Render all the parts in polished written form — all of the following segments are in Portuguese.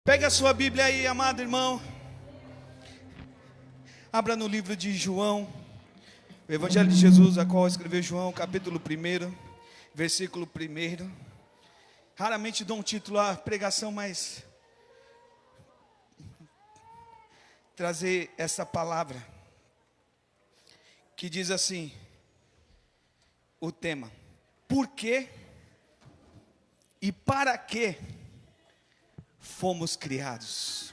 Pega a sua Bíblia aí, amado irmão. Abra no livro de João, o Evangelho de Jesus, a qual escreveu João, capítulo 1, versículo 1. Raramente dou um título à pregação, mas trazer essa palavra, que diz assim, o tema: por que e para que fomos criados?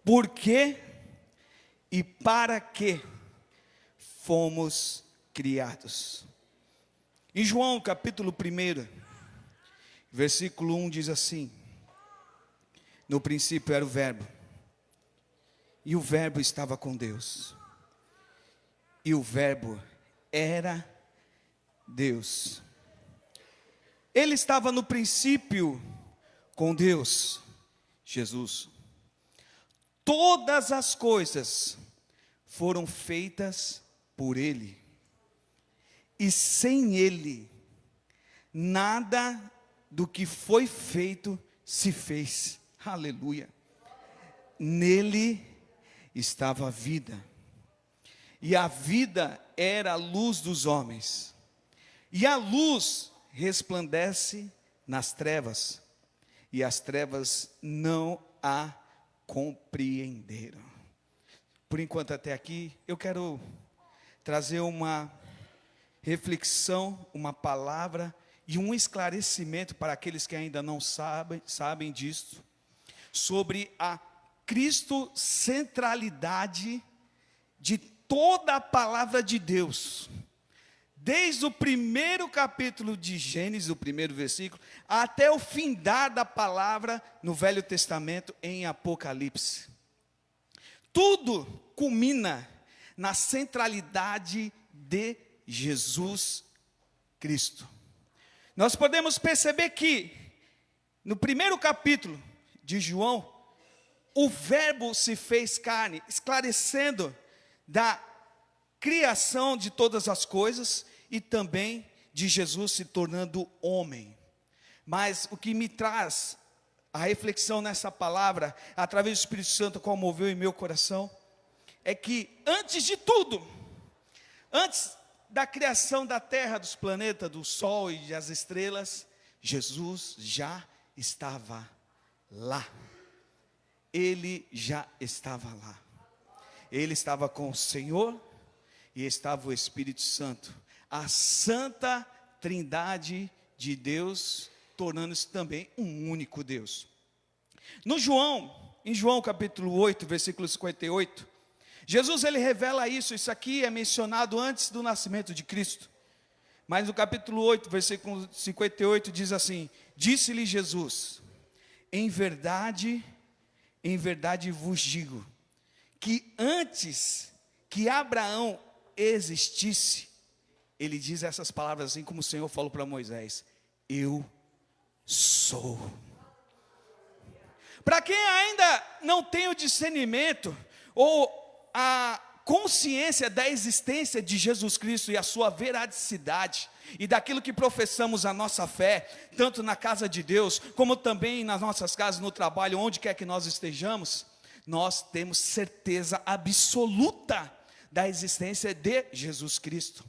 Por que e para que fomos criados? Em João capítulo 1, versículo 1 diz assim: no princípio era o Verbo, e o Verbo estava com Deus, e o Verbo era Deus. Ele estava no princípio com Deus, Jesus. Todas as coisas foram feitas por Ele, e sem Ele, nada do que foi feito se fez. Aleluia. Nele estava a vida, e a vida era a luz dos homens, e a luz resplandece nas trevas, e as trevas não a compreenderam. Por enquanto até aqui, eu quero trazer uma reflexão, uma palavra e um esclarecimento para aqueles que ainda não sabem disso, sobre a cristocentralidade de toda a palavra de Deus. Desde o primeiro capítulo de Gênesis, o primeiro versículo, até o findar da palavra no Velho Testamento, em Apocalipse. Tudo culmina na centralidade de Jesus Cristo. Nós podemos perceber que, no primeiro capítulo de João, o Verbo se fez carne, esclarecendo da criação de todas as coisas e também de Jesus se tornando homem. Mas o que me traz a reflexão nessa palavra, através do Espírito Santo, qual moveu em meu coração, é que antes de tudo, antes da criação da terra, dos planetas, do sol e das estrelas, Jesus já estava lá. Ele já estava lá. Ele estava com o Senhor e estava o Espírito Santo, a santa trindade de Deus, tornando-se também um único Deus. Em João capítulo 8, versículo 58, Jesus ele revela isso aqui é mencionado antes do nascimento de Cristo, mas no capítulo 8, versículo 58 diz assim: disse-lhe Jesus, em verdade vos digo, que antes que Abraão existisse, ele diz essas palavras assim como o Senhor falou para Moisés: eu sou. Para quem ainda não tem o discernimento ou a consciência da existência de Jesus Cristo e a sua veracidade e daquilo que professamos a nossa fé, tanto na casa de Deus, como também nas nossas casas, no trabalho, onde quer que nós estejamos, nós temos certeza absoluta da existência de Jesus Cristo.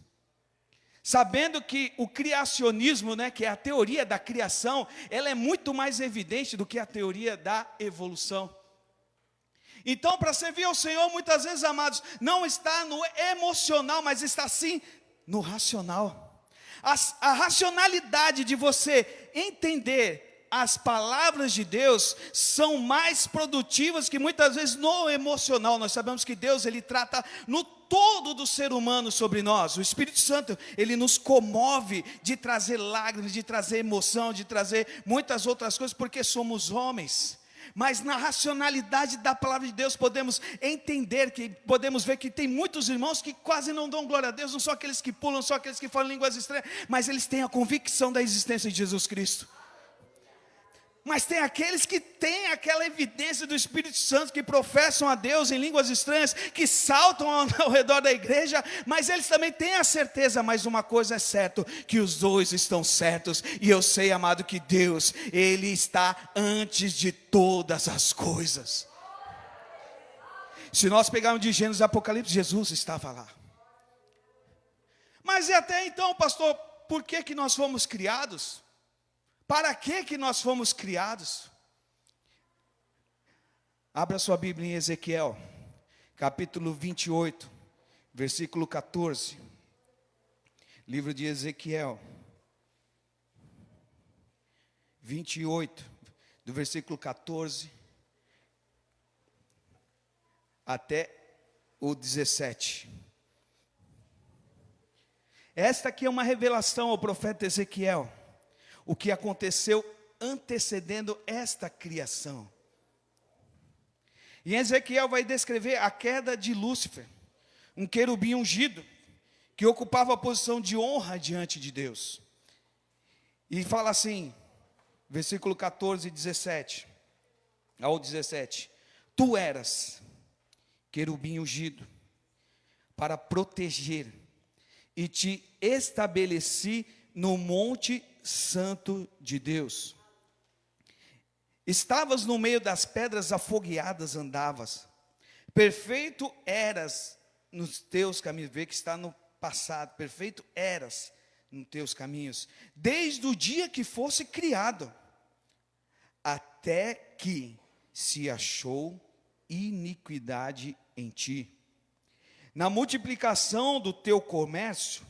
Sabendo que o criacionismo, que é a teoria da criação, ela é muito mais evidente do que a teoria da evolução. Então, para servir ao Senhor, muitas vezes, amados, não está no emocional, mas está sim no racional. A racionalidade de você entender as palavras de Deus são mais produtivas que muitas vezes no emocional. Nós sabemos que Deus ele trata no todo do ser humano sobre nós. O Espírito Santo ele nos comove de trazer lágrimas, de trazer emoção, de trazer muitas outras coisas, porque somos homens. Mas na racionalidade da palavra de Deus podemos entender, podemos ver que tem muitos irmãos que quase não dão glória a Deus, não são aqueles que pulam, não são aqueles que falam línguas estranhas, mas eles têm a convicção da existência de Jesus Cristo. Mas tem aqueles que têm aquela evidência do Espírito Santo, que professam a Deus em línguas estranhas, que saltam ao redor da igreja, mas eles também têm a certeza, mas uma coisa é certa, que os dois estão certos, e eu sei, amado, que Deus, Ele está antes de todas as coisas. Se nós pegarmos de Gênesis e Apocalipse, Jesus estava lá. Mas e até então, pastor, por que nós fomos criados? Para que nós fomos criados? Abra sua Bíblia em Ezequiel, capítulo 28, versículo 14. Livro de Ezequiel, 28, do versículo 14 até o 17. Esta aqui é uma revelação ao profeta Ezequiel, o que aconteceu antecedendo esta criação. E Ezequiel vai descrever a queda de Lúcifer, um querubim ungido, que ocupava a posição de honra diante de Deus. E fala assim, versículo 14 e 17, ao 17: Tu eras querubim ungido para proteger, e te estabeleci no monte santo de Deus. Estavas no meio das pedras afogueadas, andavas. Perfeito eras nos teus caminhos. Vê que está no passado. Perfeito eras nos teus caminhos, desde o dia que fosse criado, até que se achou iniquidade em ti. Na multiplicação do teu comércio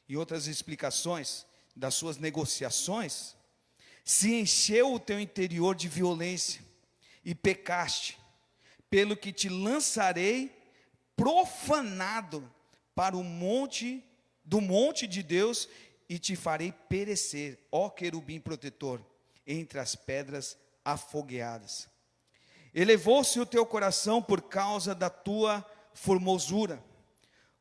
e outras explicações das suas negociações, se encheu o teu interior de violência e pecaste, pelo que te lançarei profanado para o monte de Deus e te farei perecer, ó querubim protetor, entre as pedras afogueadas. Elevou-se o teu coração por causa da tua formosura,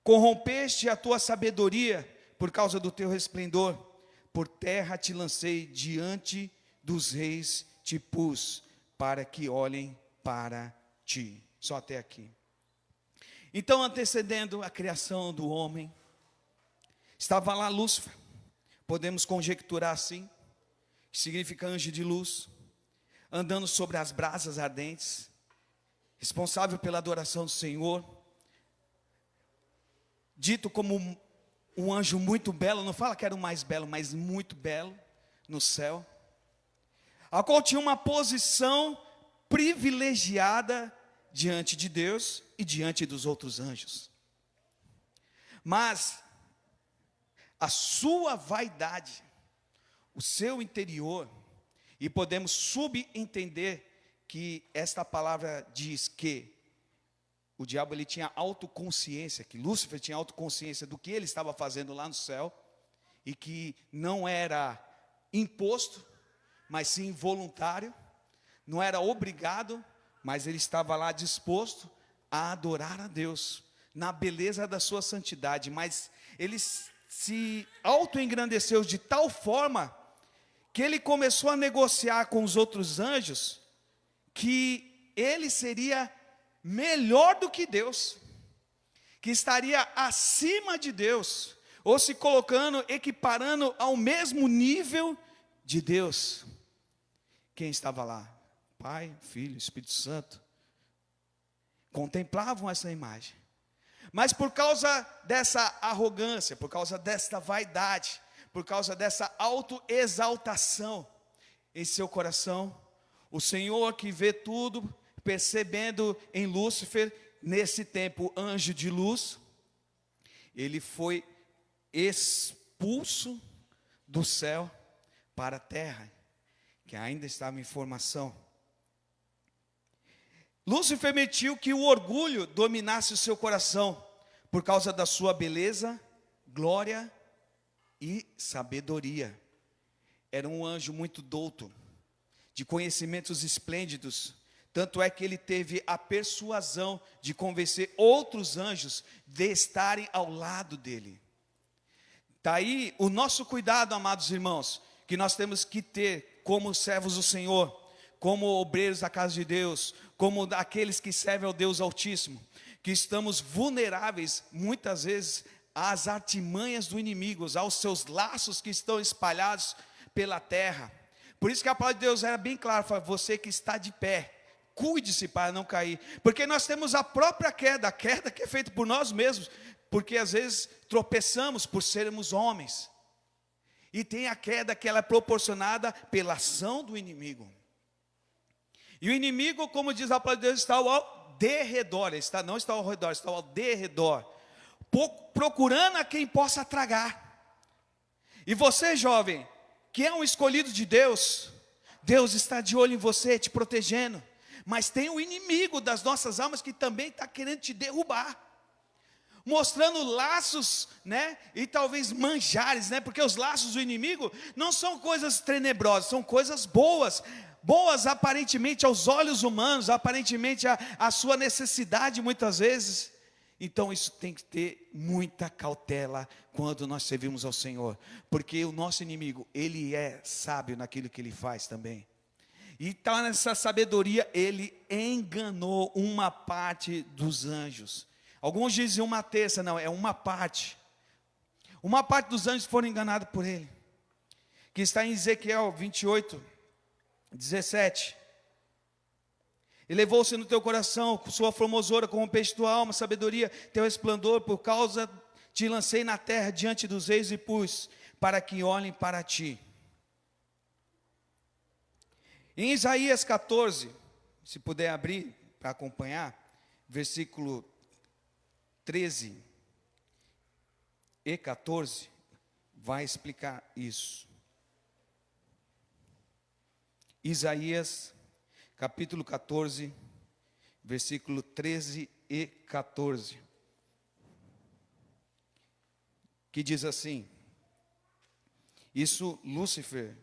corrompeste a tua sabedoria por causa do teu resplendor. Por terra te lancei, diante dos reis te pus, para que olhem para ti. Só até aqui. Então, antecedendo a criação do homem, estava lá Lúcifer, podemos conjecturar assim, que significa anjo de luz, andando sobre as brasas ardentes, responsável pela adoração do Senhor, dito como um anjo muito belo, não fala que era o mais belo, mas muito belo no céu, a qual tinha uma posição privilegiada diante de Deus e diante dos outros anjos. Mas a sua vaidade, o seu interior, e podemos subentender que esta palavra diz que o diabo ele tinha autoconsciência, que Lúcifer tinha autoconsciência do que ele estava fazendo lá no céu, e que não era imposto, mas sim voluntário, não era obrigado, mas ele estava lá disposto a adorar a Deus, na beleza da sua santidade, mas ele se autoengrandeceu de tal forma, que ele começou a negociar com os outros anjos, que ele seria melhor do que Deus, que estaria acima de Deus, ou se colocando, equiparando ao mesmo nível de Deus. Quem estava lá? Pai, Filho, Espírito Santo, contemplavam essa imagem, mas por causa dessa arrogância, por causa dessa vaidade, por causa dessa autoexaltação em seu coração, o Senhor que vê tudo, percebendo em Lúcifer, nesse tempo anjo de luz, ele foi expulso do céu para a terra, que ainda estava em formação. Lúcifer permitiu que o orgulho dominasse o seu coração, por causa da sua beleza, glória e sabedoria. Era um anjo muito douto, de conhecimentos esplêndidos, tanto é que ele teve a persuasão de convencer outros anjos de estarem ao lado dele. Está aí o nosso cuidado, amados irmãos, que nós temos que ter como servos do Senhor, como obreiros da casa de Deus, como aqueles que servem ao Deus Altíssimo, que estamos vulneráveis muitas vezes às artimanhas do inimigo, aos seus laços que estão espalhados pela terra. Por isso que a palavra de Deus era bem clara: para você que está de pé, cuide-se para não cair, porque nós temos a própria queda, a queda que é feita por nós mesmos, porque às vezes tropeçamos por sermos homens, e tem a queda que ela é proporcionada pela ação do inimigo. E o inimigo, como diz a palavra de Deus, está ao derredor, não está ao redor, está ao derredor, procurando a quem possa tragar. E você, jovem, que é um escolhido de Deus, Deus está de olho em você, te protegendo. Mas tem o inimigo das nossas almas que também está querendo te derrubar, mostrando laços, né? E talvez manjares, né? Porque os laços do inimigo não são coisas tenebrosas, são coisas boas. Boas aparentemente aos olhos humanos, aparentemente a sua necessidade muitas vezes. Então isso tem que ter muita cautela quando nós servimos ao Senhor, porque o nosso inimigo, ele é sábio naquilo que ele faz também. E tá nessa sabedoria, ele enganou uma parte dos anjos. Alguns dizem uma terça, não, é uma parte. Uma parte dos anjos foram enganados por ele, que está em Ezequiel 28, 17. Elevou-se no teu coração, com sua formosura, como um peixe tua alma, sabedoria, teu esplendor, por causa te lancei na terra diante dos reis e pus, para que olhem para ti. Em Isaías 14, se puder abrir para acompanhar, versículo 13 e 14, vai explicar isso. Isaías, capítulo 14, versículo 13 e 14, que diz assim, isso Lúcifer,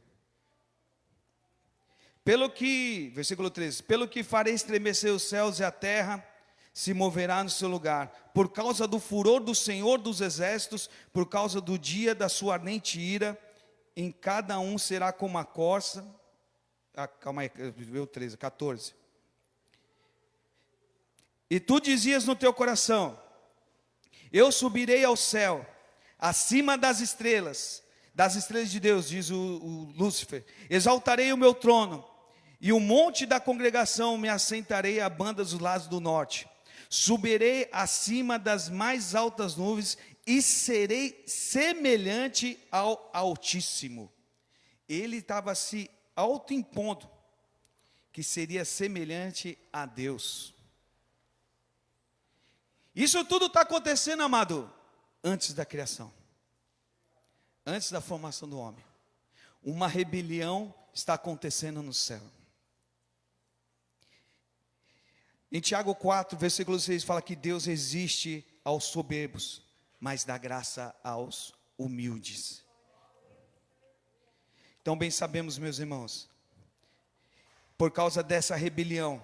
versículo 13, pelo que farei estremecer os céus e a terra se moverá no seu lugar, por causa do furor do Senhor dos exércitos, por causa do dia da sua ardente ira, em cada um será como a corça. Calma aí, veio 13, 14. E tu dizias no teu coração, eu subirei ao céu, acima das estrelas de Deus, diz o Lúcifer, exaltarei o meu trono, e o monte da congregação me assentarei à banda dos lados do norte, subirei acima das mais altas nuvens, e serei semelhante ao Altíssimo. Ele estava se autoimpondo que seria semelhante a Deus. Isso tudo está acontecendo, amado, antes da criação, antes da formação do homem. Uma rebelião está acontecendo no céu. Em Tiago 4, versículo 6, fala que Deus resiste aos soberbos, mas dá graça aos humildes. Então bem sabemos, meus irmãos, por causa dessa rebelião,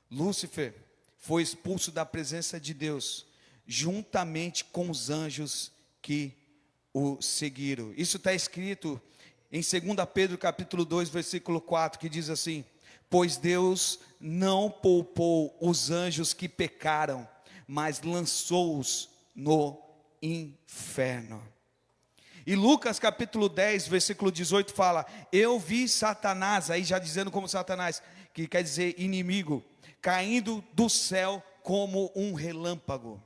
Lúcifer foi expulso da presença de Deus, juntamente com os anjos que o seguiram. Isso está escrito em 2 Pedro capítulo 2, versículo 4, que diz assim, pois Deus não poupou os anjos que pecaram, mas lançou-os no inferno. E Lucas capítulo 10, versículo 18 fala, eu vi Satanás, aí já dizendo como Satanás, que quer dizer inimigo, caindo do céu como um relâmpago.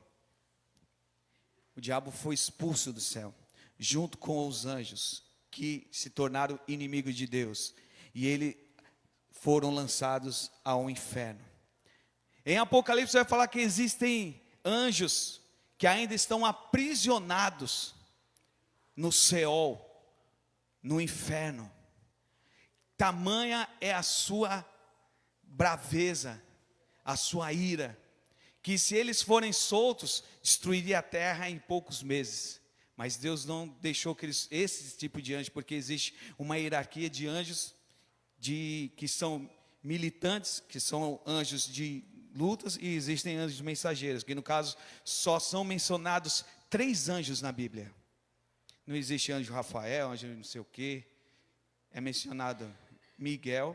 O diabo foi expulso do céu, junto com os anjos, que se tornaram inimigos de Deus, e eles foram lançados ao inferno. Em Apocalipse vai falar que existem anjos que ainda estão aprisionados no Seol, no inferno. Tamanha é a sua braveza, a sua ira, que se eles forem soltos, destruiria a terra em poucos meses. Mas Deus não deixou que esse tipo de anjo, porque existe uma hierarquia de anjos que são militantes, que são anjos de lutas, e existem anjos mensageiros, que no caso só são mencionados 3 anjos na Bíblia. Não existe anjo Rafael, anjo não sei o quê. é mencionado Miguel,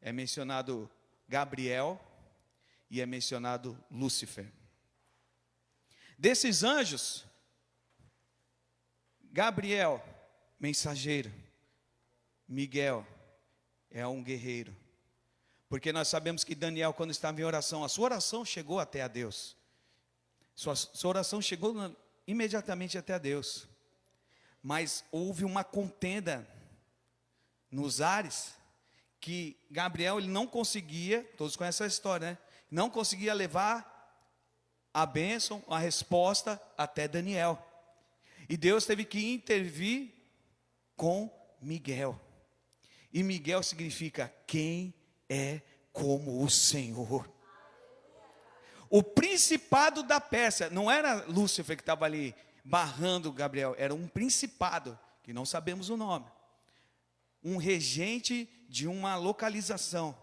é mencionado Gabriel e é mencionado Lúcifer. Desses anjos, Gabriel, mensageiro, Miguel é um guerreiro. Porque nós sabemos que Daniel, quando estava em oração, a sua oração chegou até a Deus. Sua oração chegou imediatamente até a Deus. Mas houve uma contenda nos ares, que Gabriel ele não conseguia, todos conhecem essa história, né? Não conseguia levar a bênção, a resposta até Daniel. E Deus teve que intervir com Miguel. E Miguel significa quem é como o Senhor. O principado da Pérsia, não era Lúcifer que estava ali barrando Gabriel, era um principado, que não sabemos o nome. Um regente de uma localização.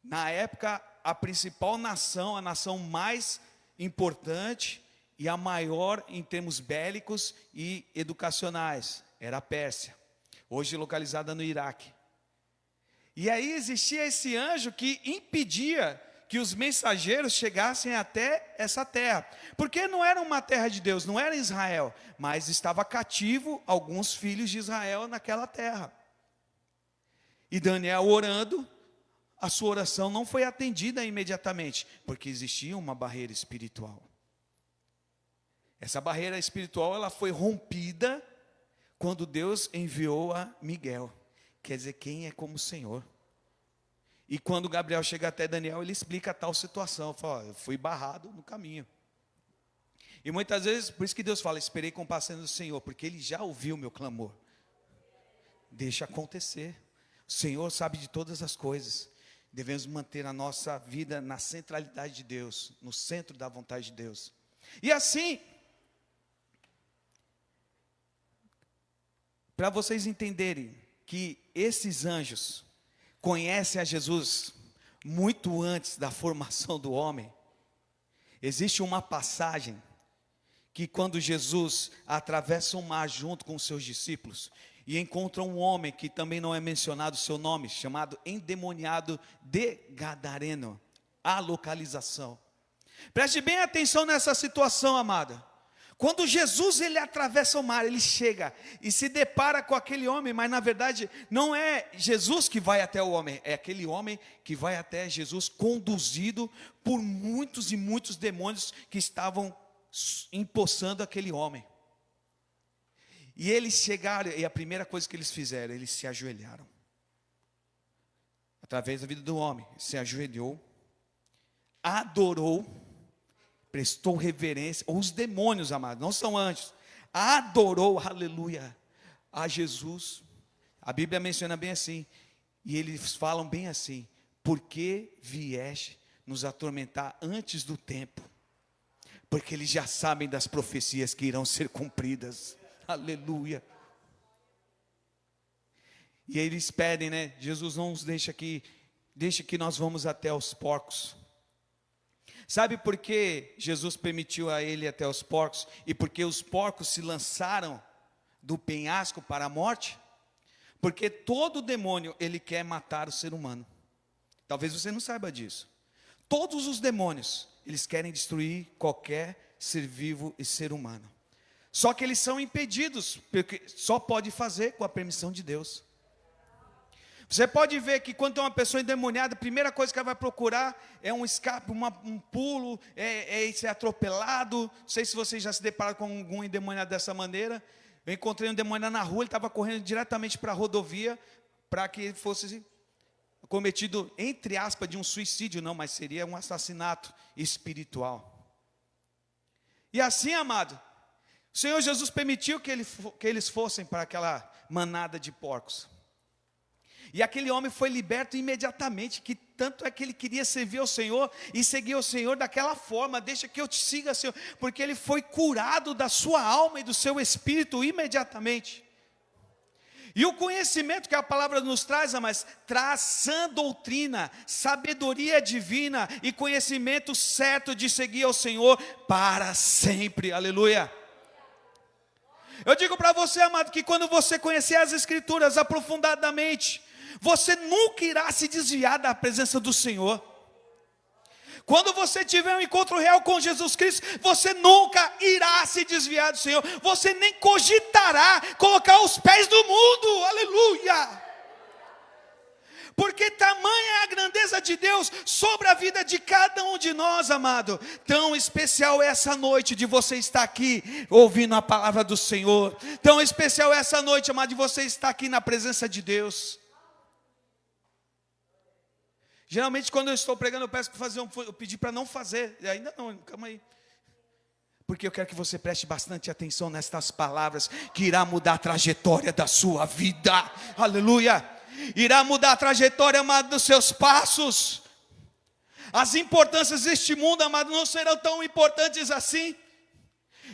Na época, a principal nação, a nação mais importante e a maior em termos bélicos e educacionais, era a Pérsia, hoje localizada no Iraque. E aí existia esse anjo que impedia que os mensageiros chegassem até essa terra, porque não era uma terra de Deus, não era Israel, mas estava cativo alguns filhos de Israel naquela terra. E Daniel orando, a sua oração não foi atendida imediatamente, porque existia uma barreira espiritual. Essa barreira espiritual ela foi rompida quando Deus enviou a Miguel, quer dizer, quem é como o Senhor. E quando Gabriel chega até Daniel, ele explica a tal situação, fala, eu fui barrado no caminho. E muitas vezes, por isso que Deus fala, esperei com paciência do Senhor, porque Ele já ouviu o meu clamor. Deixa acontecer, o Senhor sabe de todas as coisas. Devemos manter a nossa vida na centralidade de Deus, no centro da vontade de Deus. E assim, para vocês entenderem que esses anjos conhecem a Jesus muito antes da formação do homem, existe uma passagem que quando Jesus atravessa o mar junto com os seus discípulos e encontra um homem que também não é mencionado o seu nome, chamado endemoniado de Gadareno, a localização. Preste bem atenção nessa situação, amada. Quando Jesus ele atravessa o mar, ele chega e se depara com aquele homem, mas na verdade não é Jesus que vai até o homem, é aquele homem que vai até Jesus conduzido por muitos e muitos demônios que estavam empossando aquele homem. E eles chegaram, e a primeira coisa que eles fizeram, eles se ajoelharam. Através da vida do homem, se ajoelhou, adorou, prestou reverência, ou os demônios, amados, não são anjos, adorou, aleluia, a Jesus. A Bíblia menciona bem assim, e eles falam bem assim, por que vieste nos atormentar antes do tempo? Porque eles já sabem das profecias que irão ser cumpridas, aleluia. E eles pedem, né, Jesus não nos deixa aqui, deixa que nós vamos até os porcos. Sabe por que Jesus permitiu a ele ir até os porcos? E porque os porcos se lançaram do penhasco para a morte? Porque todo demônio, ele quer matar o ser humano. Talvez você não saiba disso. Todos os demônios, eles querem destruir qualquer ser vivo e ser humano. Só que eles são impedidos, porque só pode fazer com a permissão de Deus. Você pode ver que quando tem uma pessoa endemoniada, a primeira coisa que ela vai procurar é um escape, um pulo, é ser atropelado. Não sei se vocês já se depararam com algum endemoniado dessa maneira. Eu encontrei um endemoniado na rua, ele estava correndo diretamente para a rodovia, para que ele fosse cometido, entre aspas, de um suicídio, não, mas seria um assassinato espiritual. E assim, amado, o Senhor Jesus permitiu que eles fossem para aquela manada de porcos. E aquele homem foi liberto imediatamente, que tanto é que ele queria servir ao Senhor e seguir ao Senhor daquela forma, deixa que eu te siga, Senhor, porque ele foi curado da sua alma e do seu espírito imediatamente. E o conhecimento que a palavra nos traz, mas traz sã doutrina, sabedoria divina e conhecimento certo de seguir ao Senhor para sempre, aleluia. Eu digo para você, amado, que quando você conhecer as Escrituras aprofundadamente, você nunca irá se desviar da presença do Senhor. Quando você tiver um encontro real com Jesus Cristo, você nunca irá se desviar do Senhor. Você nem cogitará colocar os pés no mundo. Aleluia! Porque tamanha é a grandeza de Deus sobre a vida de cada um de nós, amado. Tão especial é essa noite de você estar aqui ouvindo a palavra do Senhor. Tão especial é essa noite, amado, de você estar aqui na presença de Deus. Geralmente quando eu estou pregando eu peço para fazer eu pedi para não fazer. E ainda não, calma aí. Porque eu quero que você preste bastante atenção nestas palavras que irá mudar a trajetória da sua vida. Aleluia! Irá mudar a trajetória, amado, dos seus passos. As importâncias deste mundo, amado, não serão tão importantes assim.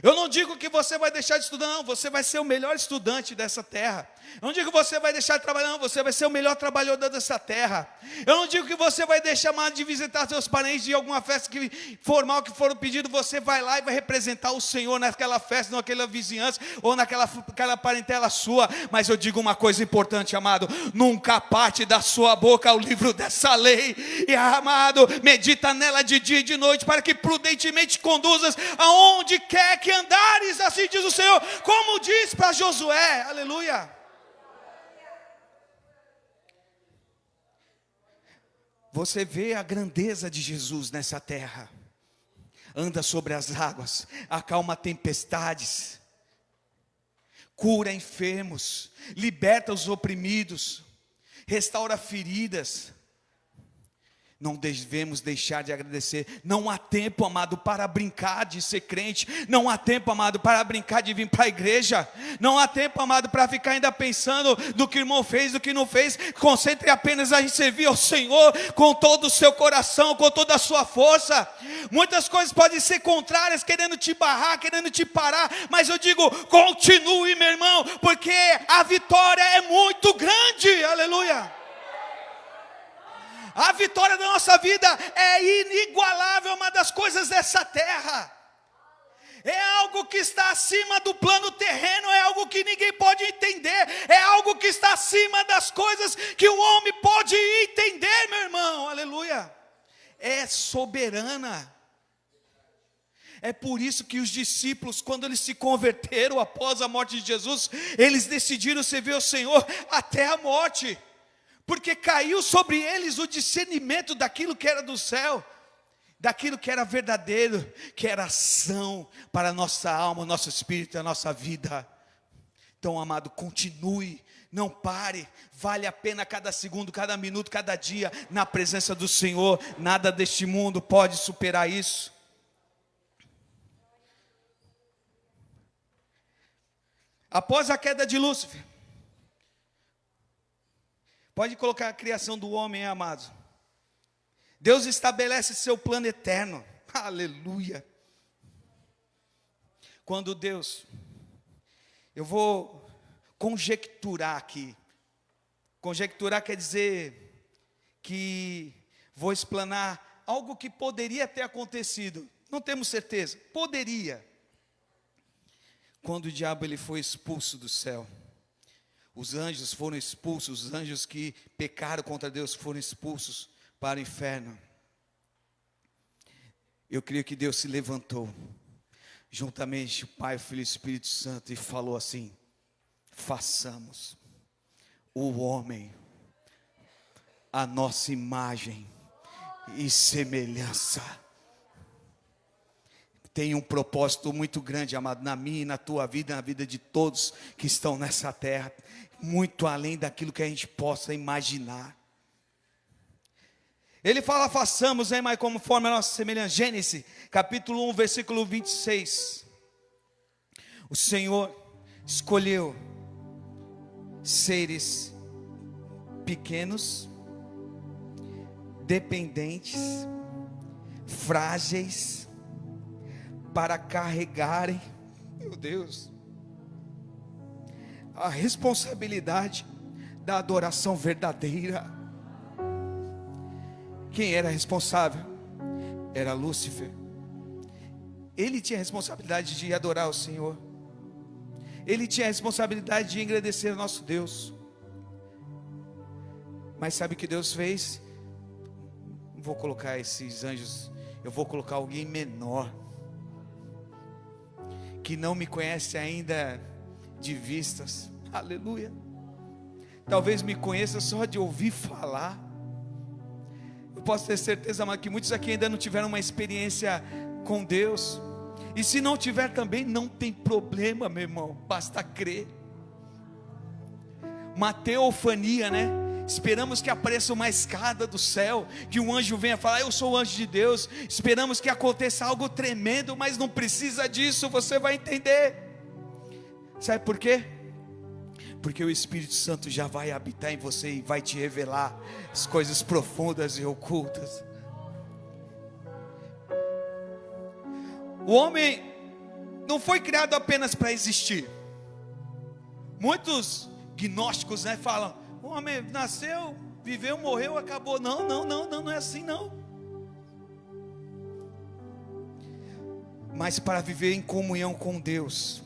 Eu não digo que você vai deixar de estudar, não. Você vai ser o melhor estudante dessa terra. Eu não digo que você vai deixar de trabalhar, não. Você vai ser o melhor trabalhador dessa terra. Eu não digo que você vai deixar mais de visitar seus parentes de alguma festa formal que for pedido. Você vai lá e vai representar o Senhor naquela festa, naquela vizinhança ou naquela parentela sua. Mas eu digo uma coisa importante, amado: nunca parte da sua boca o livro dessa lei. E, amado, medita nela de dia e de noite, para que prudentemente conduzas aonde quer que andares, assim diz o Senhor, como diz para Josué. Aleluia. Você vê a grandeza de Jesus nessa terra. Anda sobre as águas, acalma tempestades, cura enfermos, liberta os oprimidos, restaura feridas. Não devemos deixar de agradecer. Não há tempo, amado, para brincar de ser crente. Não há tempo, amado, para brincar de vir para a igreja. Não há tempo, amado, para ficar ainda pensando do que o irmão fez, do que não fez. Concentre apenas em servir ao Senhor com todo o seu coração, com toda a sua força. Muitas coisas podem ser contrárias, querendo te barrar, querendo te parar. Mas eu digo, continue, meu irmão, porque a vitória é muito grande. Aleluia. A vitória da nossa vida é inigualável, uma das coisas dessa terra. É algo que está acima do plano terreno, é algo que ninguém pode entender, é algo que está acima das coisas que o homem pode entender, meu irmão. Aleluia. É soberana. É por isso que os discípulos, quando eles se converteram após a morte de Jesus, eles decidiram servir ao Senhor até a morte. Porque caiu sobre eles o discernimento daquilo que era do céu, daquilo que era verdadeiro, que era ação para a nossa alma, o nosso espírito e a nossa vida. Então, amado, continue, não pare, vale a pena cada segundo, cada minuto, cada dia, na presença do Senhor. Nada deste mundo pode superar isso. Após a queda de Lúcifer, pode colocar a criação do homem, amado. Deus estabelece seu plano eterno. Aleluia. Quando Deus, eu vou conjecturar aqui. Conjecturar quer dizer que vou explanar algo que poderia ter acontecido. Não temos certeza. Poderia. Quando o diabo ele foi expulso do céu, os anjos foram expulsos, os anjos que pecaram contra Deus foram expulsos para o inferno. Eu creio que Deus se levantou, juntamente o Pai, o Filho e o Espírito Santo, e falou assim: façamos o homem a nossa imagem e semelhança. Tem um propósito muito grande, amado, na minha e na tua vida, na vida de todos que estão nessa terra, muito além daquilo que a gente possa imaginar. Ele fala, façamos, mas conforme a nossa semelhança. Gênesis, capítulo 1, versículo 26. O Senhor escolheu seres pequenos, dependentes, frágeis, para carregarem, meu Deus, a responsabilidade da adoração verdadeira. Quem era responsável? Era Lúcifer. Ele tinha a responsabilidade de adorar o Senhor. ele tinha a responsabilidade de engrandecer o nosso Deus. Mas sabe o que Deus fez? Não vou colocar esses anjos, eu vou colocar alguém menor, que não me conhece ainda de vistas, aleluia. Talvez me conheça só de ouvir falar. Eu posso ter certeza, mas que muitos aqui ainda não tiveram uma experiência com Deus. E se não tiver também, não tem problema, meu irmão, basta crer. Uma teofania, né? Esperamos que apareça uma escada do céu, que um anjo venha falar, eu sou o anjo de Deus. Esperamos que aconteça algo tremendo, mas não precisa disso, você vai entender. Sabe por quê? Porque o Espírito Santo já vai habitar em você e vai te revelar as coisas profundas e ocultas. O homem não foi criado apenas para existir. Muitos gnósticos, né, falam, o homem nasceu, viveu, morreu, acabou. Não é assim não. Mas para viver em comunhão com Deus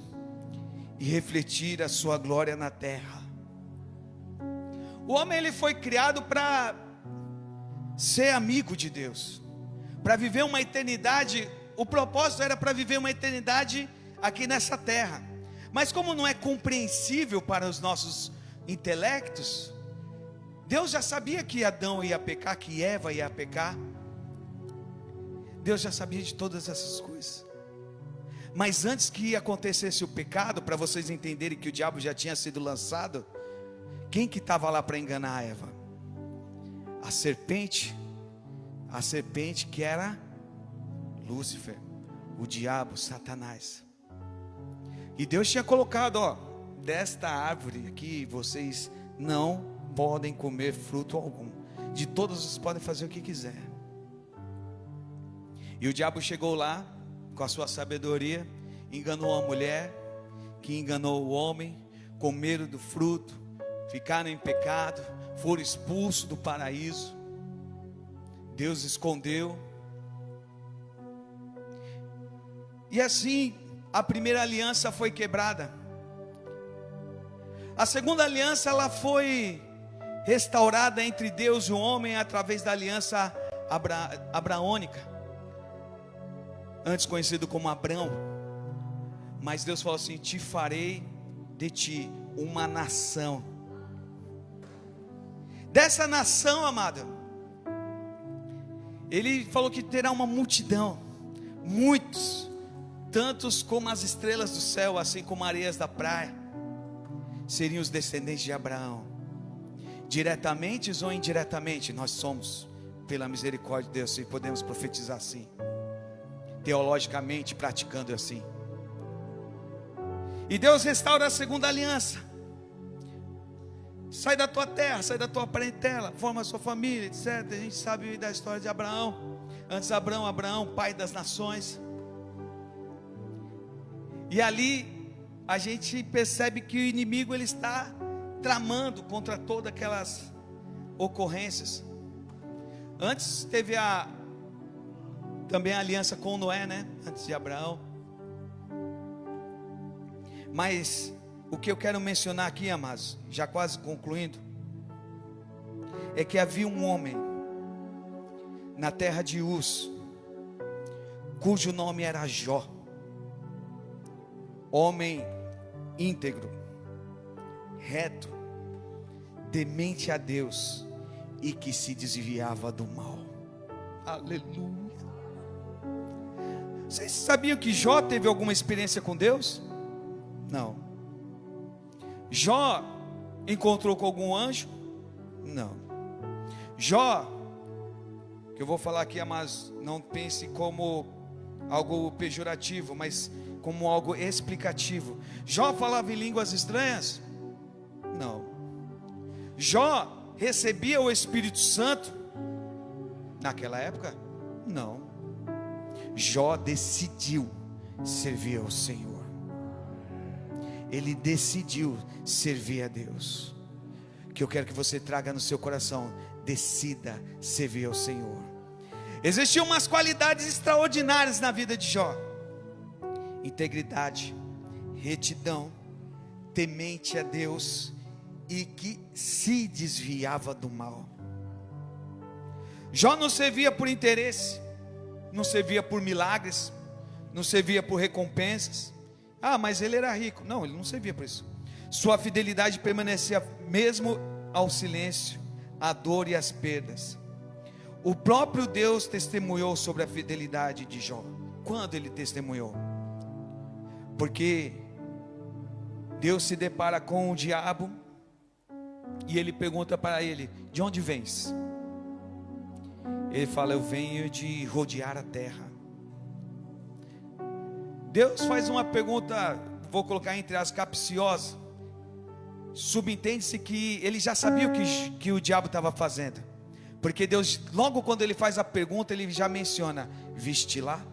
e refletir a sua glória na terra. O homem, ele foi criado para ser amigo de Deus, para viver uma eternidade. O propósito era para viver uma eternidade aqui nessa terra. Mas como não é compreensível para os nossos intelectos, Deus já sabia que Adão ia pecar, que Eva ia pecar. Deus já sabia de todas essas coisas. Mas antes que acontecesse o pecado, para vocês entenderem que o diabo já tinha sido lançado, quem que estava lá para enganar a Eva? A serpente que era Lúcifer, o diabo, Satanás. E Deus tinha colocado, desta árvore aqui, vocês não podem comer fruto algum, de todos vocês podem fazer o que quiser. E o diabo chegou lá, com a sua sabedoria, enganou a mulher, que enganou o homem, comeram do fruto, ficaram em pecado, foram expulsos do paraíso. Deus escondeu. E assim, a primeira aliança foi quebrada. A segunda aliança, ela foi restaurada entre Deus e o homem, através da aliança abraônica, antes conhecido como Abrão. Mas Deus falou assim, te farei de ti uma nação. Dessa nação, amada, Ele falou que terá uma multidão, muitos, tantos como as estrelas do céu, assim como areias da praia, seriam os descendentes de Abraão. Diretamente ou indiretamente, nós somos, pela misericórdia de Deus, e podemos profetizar assim, teologicamente, praticando assim. E Deus restaura a segunda aliança. Sai da tua terra, sai da tua parentela, forma a sua família, etc. A gente sabe da história de Abraão. Antes Abraão, pai das nações. E ali a gente percebe que o inimigo, ele está tramando contra todas aquelas ocorrências. Antes teve também a aliança com Noé, né? Antes de Abraão. Mas o que eu quero mencionar aqui, amados, já quase concluindo, é que havia um homem na terra de Uz, cujo nome era Jó. Homem íntegro, reto, temente a Deus e que se desviava do mal. Aleluia. Vocês sabiam que Jó teve alguma experiência com Deus? Não. Jó encontrou com algum anjo? Não. Jó, que eu vou falar aqui, mas não pense como algo pejorativo, mas como algo explicativo. Jó falava em línguas estranhas? Não. Jó recebia o Espírito Santo naquela época? Não. Jó decidiu servir ao Senhor. Ele decidiu servir a Deus. O que eu quero que você traga no seu coração: decida servir ao Senhor. Existiam umas qualidades extraordinárias na vida de Jó: integridade, retidão, temente a Deus e que se desviava do mal. Jó não servia por interesse, não servia por milagres, não servia por recompensas. Mas ele era rico. Não, ele não servia por isso. Sua fidelidade permanecia mesmo ao silêncio, à dor e às perdas. O próprio Deus testemunhou sobre a fidelidade de Jó. Quando ele testemunhou? Porque Deus se depara com o diabo e ele pergunta para ele: de onde vens? Ele fala: eu venho de rodear a terra. Deus faz uma pergunta, vou colocar entre as capciosas. Subentende-se que ele já sabia o que o diabo estava fazendo, porque Deus, logo quando ele faz a pergunta, ele já menciona: viste lá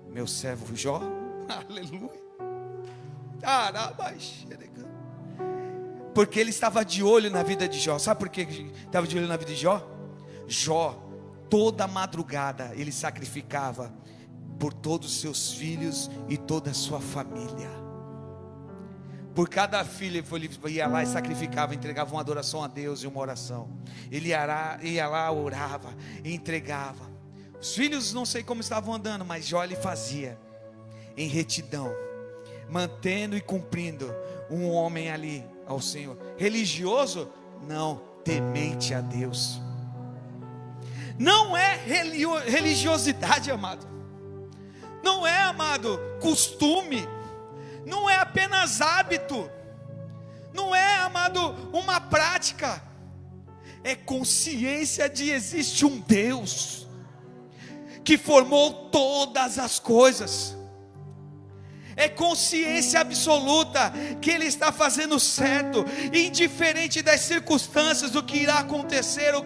meu servo Jó? Aleluia. Porque ele estava de olho na vida de Jó. Sabe por que estava de olho na vida de Jó? Jó, toda madrugada, ele sacrificava por todos os seus filhos e toda a sua família. Por cada filho ele ia lá e sacrificava, entregava uma adoração a Deus e uma oração. Ele ia lá, orava e entregava. Os filhos não sei como estavam andando, mas Jó ele fazia em retidão, mantendo e cumprindo um homem ali ao Senhor. Religioso? Não, temente a Deus. Não é religiosidade, amado. Não é, amado, costume. Não é apenas hábito. Não é, amado, uma prática. É consciência de existe um Deus que formou todas as coisas. É consciência absoluta que Ele está fazendo certo, indiferente das circunstâncias, do que irá acontecer, o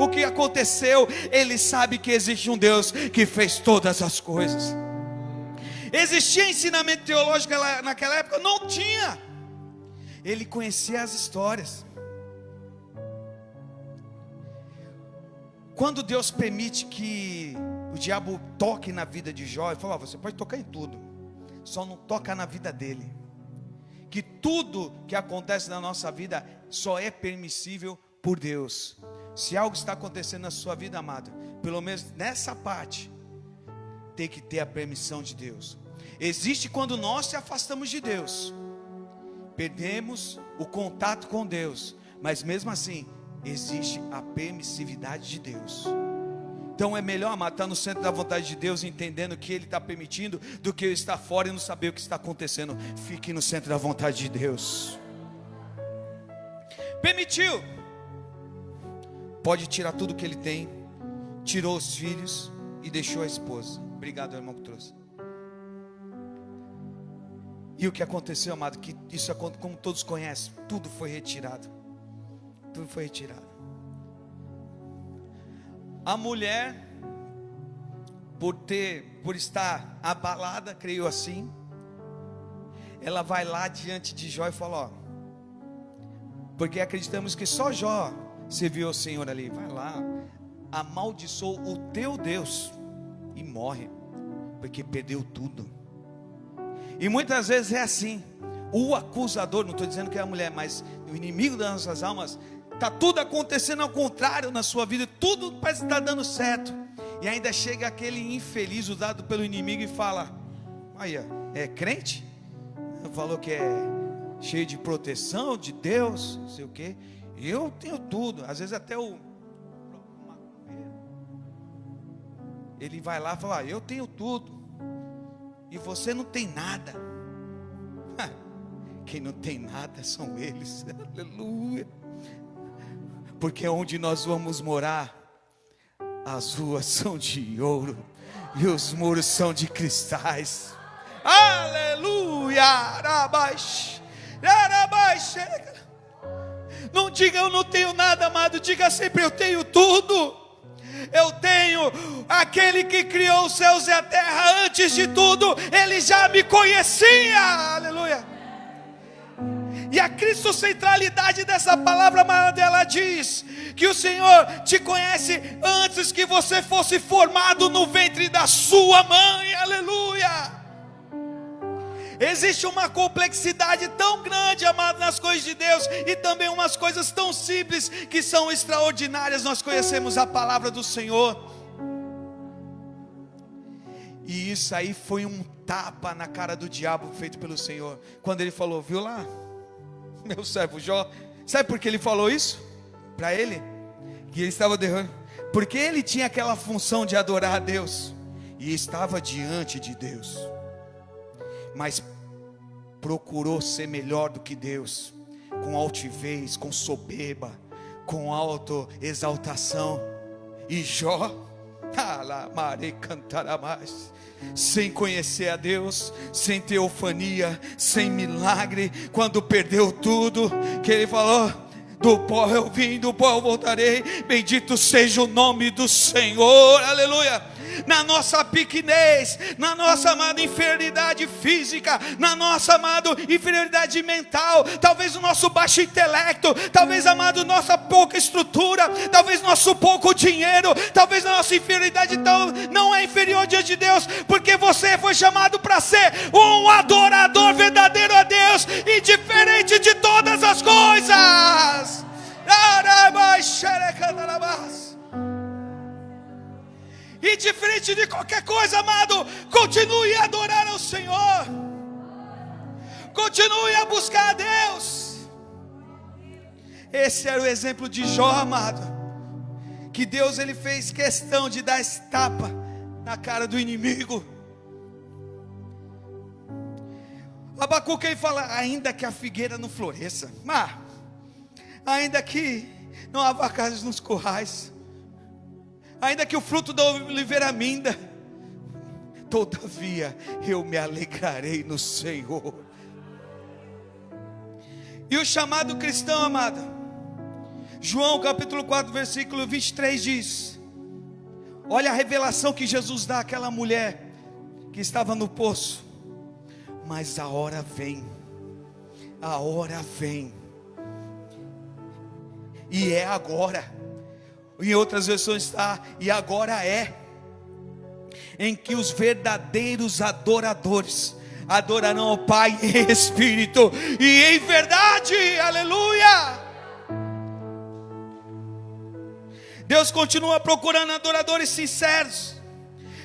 que aconteceu. Ele sabe que existe um Deus que fez todas as coisas. Existia ensinamento teológico naquela época? Não tinha. Ele conhecia as histórias. Quando Deus permite que o diabo toque na vida de Jó, ele falou: você pode tocar em tudo, só não toca na vida dele. Que tudo que acontece na nossa vida só é permissível por Deus. Se algo está acontecendo na sua vida, amado, pelo menos nessa parte, tem que ter a permissão de Deus. Existe quando nós se afastamos de Deus, perdemos o contato com Deus, mas mesmo assim existe a permissividade de Deus. Então é melhor, amado, estar no centro da vontade de Deus, entendendo o que Ele está permitindo, do que eu estar fora e não saber o que está acontecendo. Fique no centro da vontade de Deus. Permitiu, pode tirar tudo que ele tem. Tirou os filhos e deixou a esposa. Obrigado, irmão, que trouxe. E o que aconteceu, amado, que isso, como todos conhecem, tudo foi retirado. Tudo foi retirado. A mulher, por estar abalada, creio assim, ela vai lá diante de Jó e fala: porque acreditamos que só Jó serviu ao Senhor ali. Vai lá, amaldiçoou o teu Deus e morre, porque perdeu tudo. E muitas vezes é assim. O acusador, não estou dizendo que é a mulher, mas o inimigo das nossas almas, está tudo acontecendo ao contrário na sua vida, tudo parece estar dando certo, e ainda chega aquele infeliz usado pelo inimigo e fala: olha, é crente? Falou que é cheio de proteção de Deus, não sei o que. Eu tenho tudo. Às vezes até ele vai lá e fala: eu tenho tudo e você não tem nada. Quem não tem nada são eles. Aleluia. Porque onde nós vamos morar, as ruas são de ouro e os muros são de cristais. Aleluia. Não diga eu não tenho nada, amado. Diga sempre: eu tenho tudo. Eu tenho aquele que criou os céus e a terra. Antes de tudo, Ele já me conhecia. Aleluia. E a cristocentralidade dessa palavra, amada, ela diz que o Senhor te conhece antes que você fosse formado no ventre da sua mãe. Aleluia. Existe uma complexidade tão grande, amado, nas coisas de Deus, e também umas coisas tão simples que são extraordinárias. Nós conhecemos a palavra do Senhor, e isso aí foi um tapa na cara do diabo feito pelo Senhor, quando ele falou: viu lá, meu servo Jó? Sabe por que ele falou isso para ele? Que ele estava derrando, porque ele tinha aquela função de adorar a Deus, e estava diante de Deus, mas procurou ser melhor do que Deus, com altivez, com soberba, com autoexaltação. E Jó, sem conhecer a Deus, sem teofania, sem milagre, quando perdeu tudo, que ele falou: do pó eu vim, do pó eu voltarei, bendito seja o nome do Senhor, aleluia. Na nossa pequenez, na nossa, amada, inferioridade física, na nossa, amado, inferioridade mental, talvez o nosso baixo intelecto, talvez, amado, nossa pouca estrutura, talvez nosso pouco dinheiro, talvez a nossa inferioridade não é inferior diante de Deus, porque você foi chamado para ser um adorador verdadeiro a Deus, indiferente de todas as coisas. E diferente de qualquer coisa, amado, continue a adorar ao Senhor, continue a buscar a Deus. Esse era o exemplo de Jó, amado, que Deus, ele fez questão de dar estapa na cara do inimigo. Abacuque, ele fala: ainda que a figueira não floresça, ainda que não há vacas nos currais, ainda que o fruto da oliveira minda, todavia eu me alegrarei no Senhor. E o chamado cristão, amado, João capítulo 4 versículo 23 diz: olha a revelação que Jesus dá àquela mulher que estava no poço: mas a hora vem, e é agora. Em outras versões está: e agora é, em que os verdadeiros adoradores adorarão ao Pai em espírito e em verdade, aleluia. Deus continua procurando adoradores sinceros,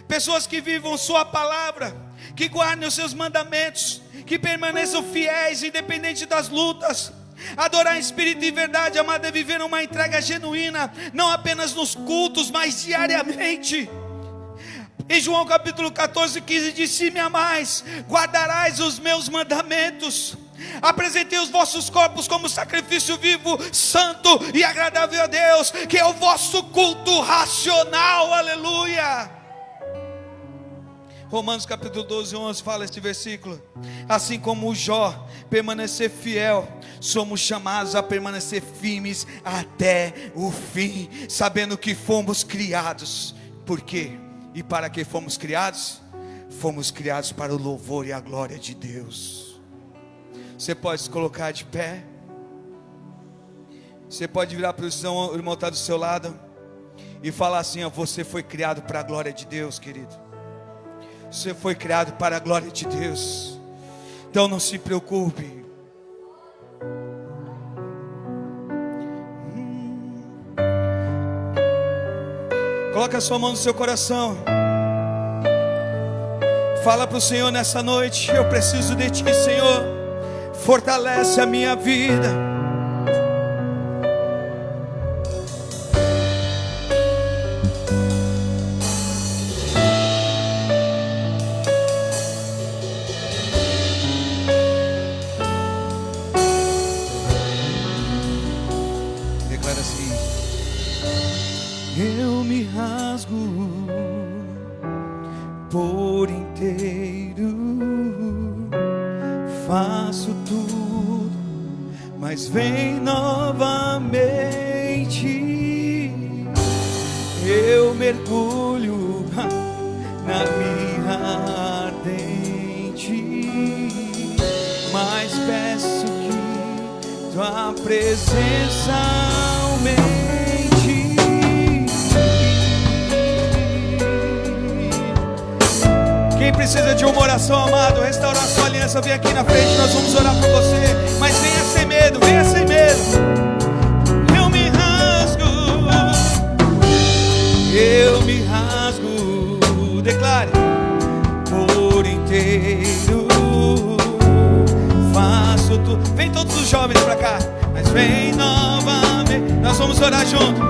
pessoas que vivam sua palavra, que guardem os seus mandamentos, que permaneçam fiéis independente das lutas. Adorar em espírito e verdade, amado, é viver uma entrega genuína, não apenas nos cultos, mas diariamente. Em João capítulo 14, 15 diz: se me amais, guardarás os meus mandamentos. Apresentei os vossos corpos como sacrifício vivo, santo e agradável a Deus, que é o vosso culto racional, aleluia. Romanos capítulo 12, 11 fala este versículo: assim como o Jó permanecer fiel, somos chamados a permanecer firmes até o fim, sabendo que fomos criados. Por quê? E para que fomos criados? Fomos criados para o louvor e a glória de Deus. Você pode se colocar de pé, você pode virar para o seu irmão que está do seu lado e falar assim: ó, você foi criado para a glória de Deus, querido. Você foi criado para a glória de Deus. Então não se preocupe. Coloca a sua mão no seu coração. Fala para o Senhor nessa noite: eu preciso de Ti, Senhor. Fortalece a minha vida. Eu me rasgo por inteiro, faço tudo, mas vem novamente. Eu mergulho na minha ardente, mas peço que Tua presença aumente. precisa de uma oração, amado, restaurar sua aliança, vem aqui na frente, nós vamos orar por você. Mas venha sem medo, venha sem medo. Eu me rasgo, declare, por inteiro, faço tudo. Vem todos os jovens pra cá, mas vem novamente, nós vamos orar junto.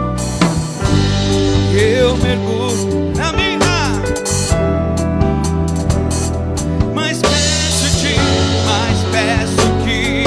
Eu mergulho na minha, mas peço-te, mas peço que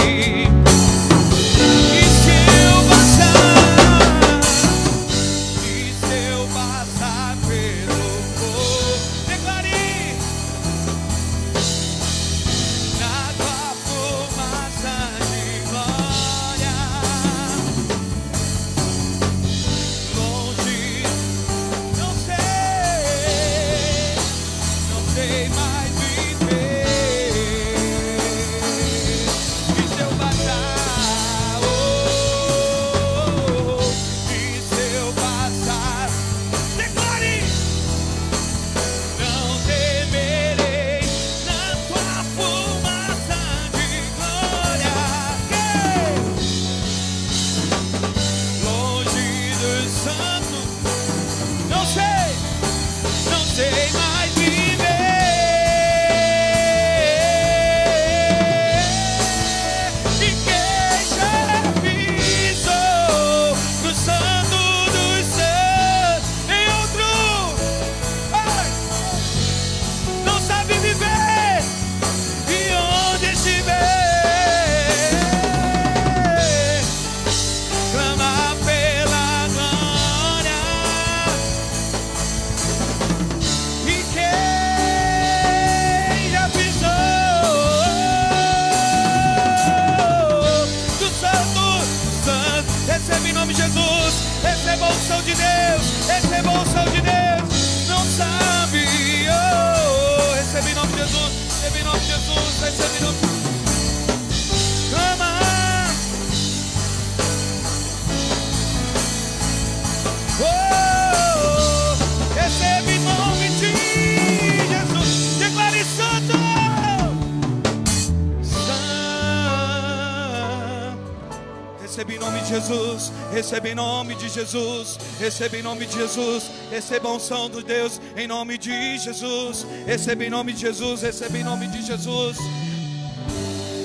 receba em nome de Jesus, receba em nome de Jesus, receba a unção de Deus em nome de Jesus, receba em nome de Jesus, receba em nome de Jesus.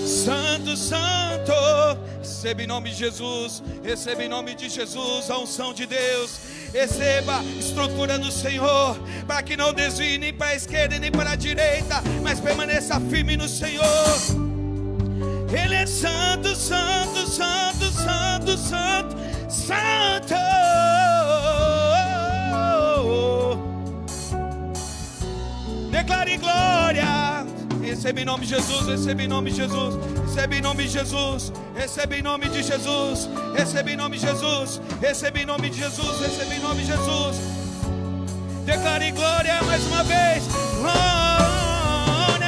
Santo, Santo, receba em nome de Jesus, receba em nome de Jesus a unção de Deus. Receba a estrutura do Senhor, para que não desvie nem para a esquerda nem para a direita, mas permaneça firme no Senhor. Ele é santo, santo, santo, santo, santo, santo. Declare glória. Receba em nome de Jesus, receba em nome de Jesus, receba em nome de Jesus, receba em nome de Jesus, receba em nome de Jesus, receba em nome de Jesus, receba em nome de Jesus. Declare glória mais uma vez. Glória.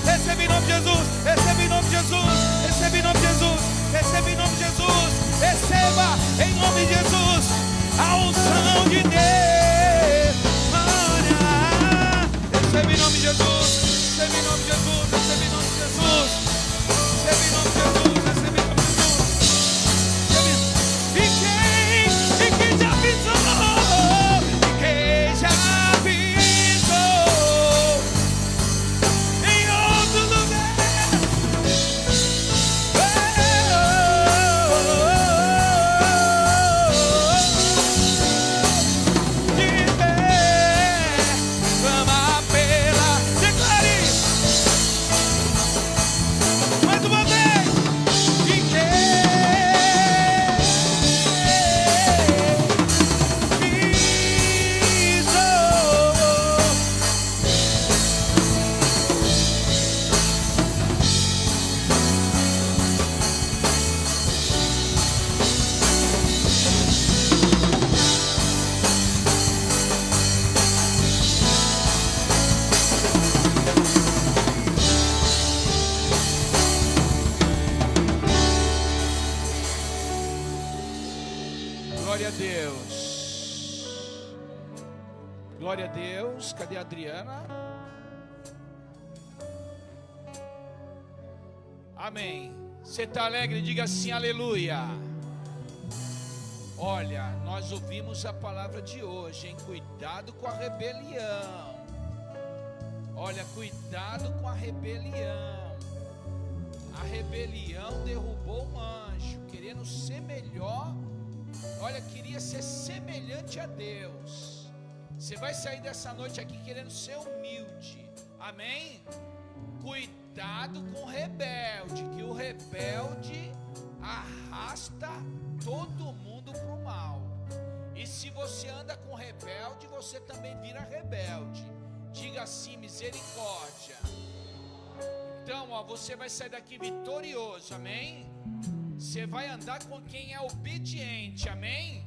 Receba em nome de Jesus, receba em nome de Jesus, receba em nome de Jesus, receba em nome de Jesus, receba em nome de Jesus a unção de Deus. Glória. Receba em nome de Jesus, receba em nome de Jesus, receba em nome de Jesus, receba em nome de Jesus, receba em nome de Jesus. E quem já pisou, e quem já pisou em outro lugar, de pé, clama pela, declare mais uma vez. E Glória a Deus. Cadê a Adriana? Amém. Você está alegre? Diga assim, aleluia. Olha, nós ouvimos a palavra de hoje, hein? Cuidado com a rebelião. Olha, cuidado com a rebelião. A rebelião derrubou um anjo, querendo ser melhor. Olha, queria ser semelhante a Deus. Você vai sair dessa noite aqui querendo ser humilde. Amém? Cuidado com o rebelde, que o rebelde arrasta todo mundo para o mal. E se você anda com rebelde, você também vira rebelde. Diga assim, misericórdia. Então, você vai sair daqui vitorioso, amém? Você vai andar com quem é obediente, amém?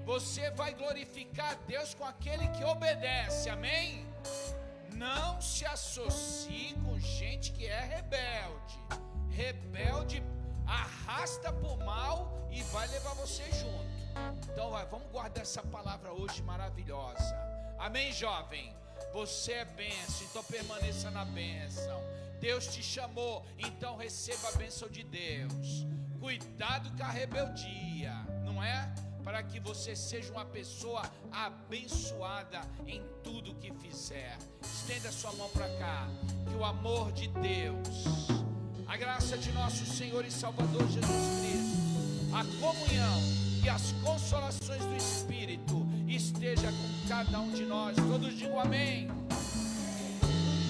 Você vai glorificar a Deus com aquele que obedece, amém? Não se associe com gente que é rebelde. Rebelde arrasta para o mal e vai levar você junto. Então vamos guardar essa palavra hoje maravilhosa. Amém, jovem? Você é bênção, então permaneça na bênção. Deus te chamou, então receba a bênção de Deus. Cuidado com a rebeldia, não é? Para que você seja uma pessoa abençoada em tudo que fizer. Estenda sua mão para cá. Que o amor de Deus, a graça de nosso Senhor e Salvador Jesus Cristo, a comunhão e as consolações do Espírito esteja com cada um de nós. Todos digam amém.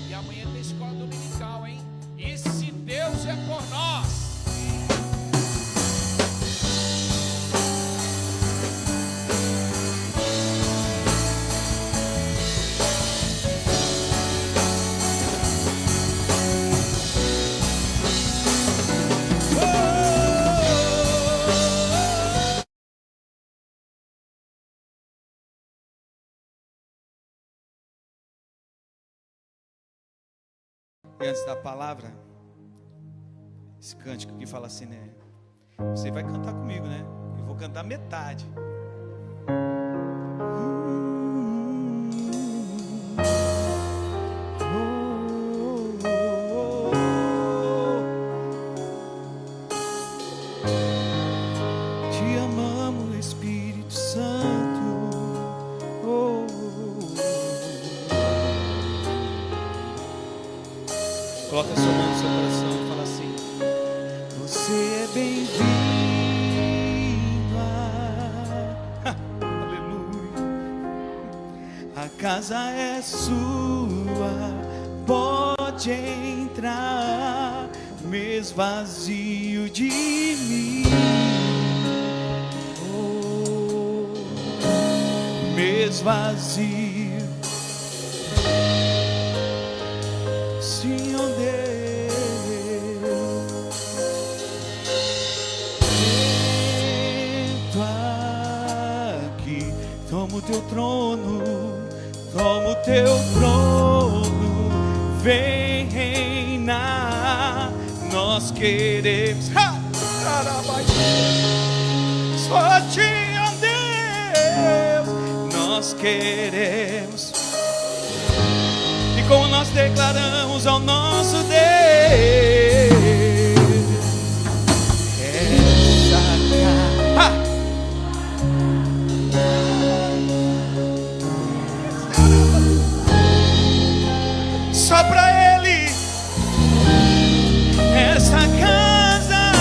E amanhã tem escola dominical, hein? E se Deus é por nós, E antes da palavra, esse cântico que fala assim, né? Você vai cantar comigo, né? Eu vou cantar metade. Te amamos, Espírito Santo. Coloca sua mão no seu coração e fala assim: você é bem-vindo. Aleluia. A casa é sua, pode entrar, mesmo vazio de mim. Mesmo vazio. Toma o teu trono, vem reinar. Nós queremos só te Deus. Nós queremos, e como nós declaramos ao nosso Deus, essa casa. Só pra Ele, essa casa,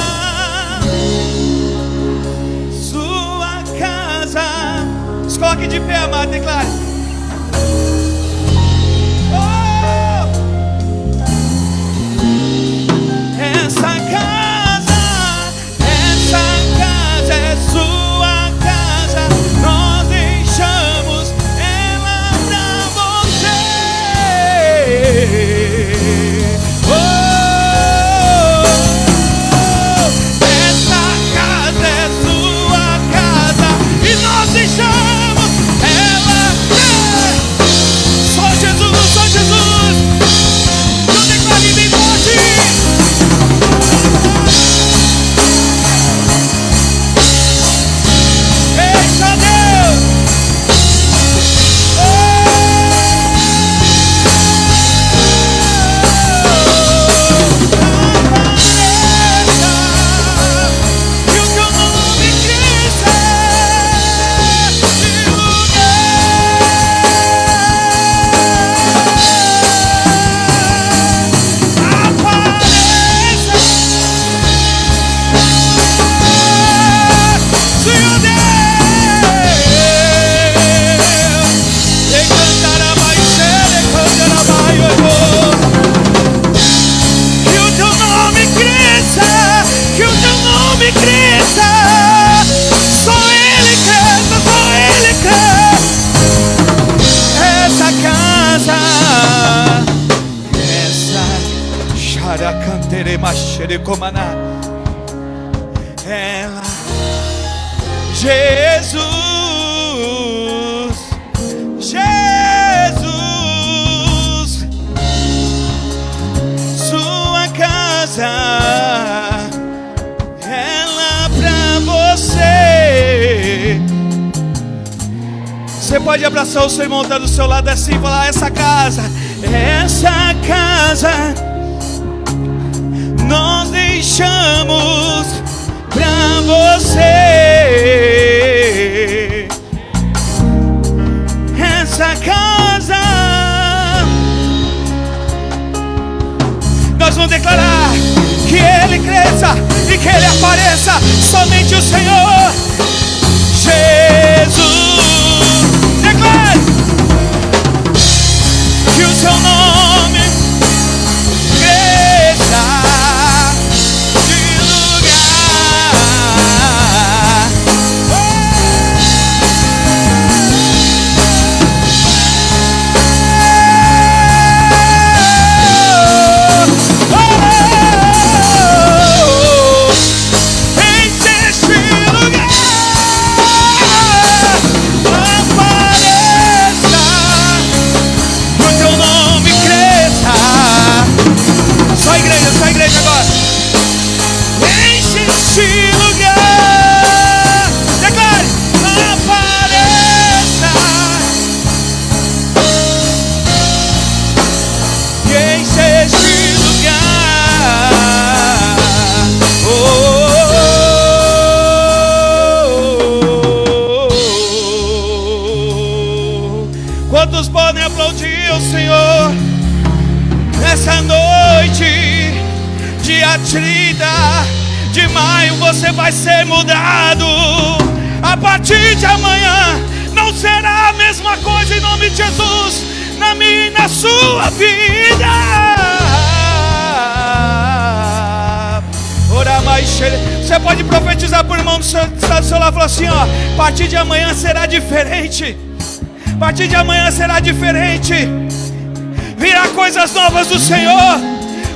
sua casa. Se coloque de pé, amado, declare. Oh! Essa casa é sua casa. Nós deixamos ela pra você. Essa casa é sua casa e nós deixamos ela Ela, Jesus, Jesus, sua casa, ela pra você. Você pode abraçar o seu irmão que está do seu lado assim e falar: essa casa nós deixamos pra você. Essa casa nós vamos declarar que Ele cresça e que Ele apareça, somente o Senhor. Jesus, declare que o seu nome cresça de lugar. Enche este lugar. Só igreja agora. Enche este lugar. Declare: apareça. Enche este lugar. Oh, oh, oh. Quantos podem aplaudir o Senhor nessa noite? Dia 30 de maio você vai ser mudado. A partir de amanhã não será a mesma coisa, em nome de Jesus, na minha e na sua vida. Ora mais, você pode profetizar por irmão do seu lado e falar assim: ó, a partir de amanhã será diferente. A partir de amanhã será diferente. Virá coisas novas do Senhor.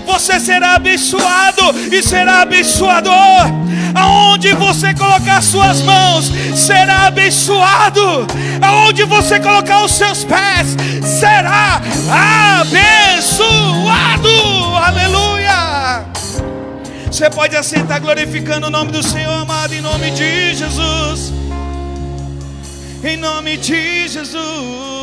Você será abençoado e será abençoador. Aonde você colocar suas mãos, será abençoado. Aonde você colocar os seus pés, será abençoado. Aleluia. Você pode assentar glorificando o nome do Senhor, amado, em nome de Jesus. Em nome de Jesus.